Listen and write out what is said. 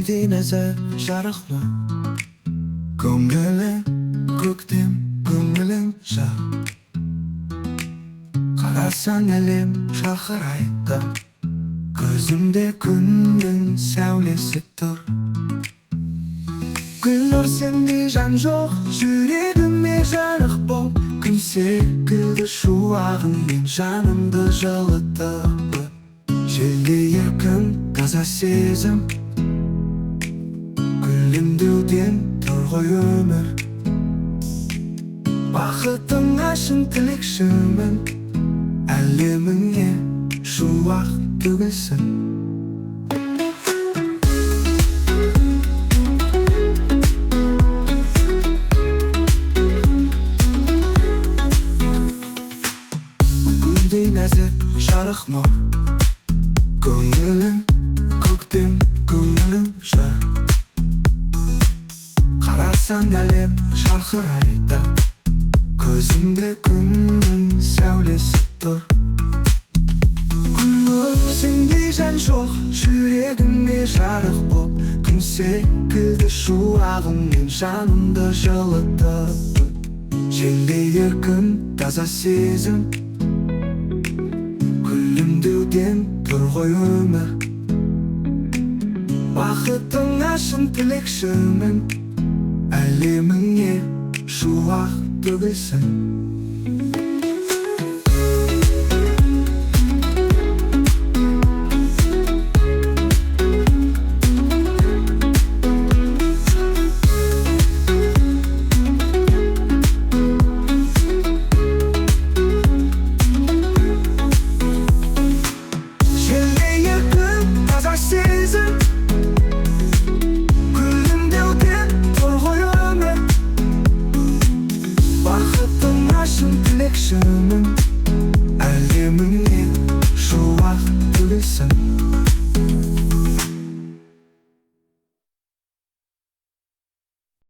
гүлдей нәзір жарықлы көңілің көктем көңілің жақ. Қарасаң әлем шақырайды, көзімде күннің сәулесі тұр. Гүл өрсеңде жан жоқ, жүрегіме жарық болып, күн секілді шуағыңмен жанымды жылытып. Желде еркін таза сезім, гүлдеуден тұр ғой өмір. Бақытың ашын тілекшімін, әлеміңе шуақ төгілсін. Гүлдей нәзік жарық нұр, көңілің көктем көңілің жақ. Қарасаң әлем жарқырайды, көзімде күннің сәулесі тұр. Гүл өрсеңде жан жоқ, жүрегіме жарық болып, күн секілді шуағыңмен жанымды жылытып. Желде еркін таза сезім, гүлдеуден тұр ғой өмір. Бақытың ашын тілекшімін, әлеміңе шуақ төгілсін. Тілекшімін, әлеміңе шуақ төгілсін.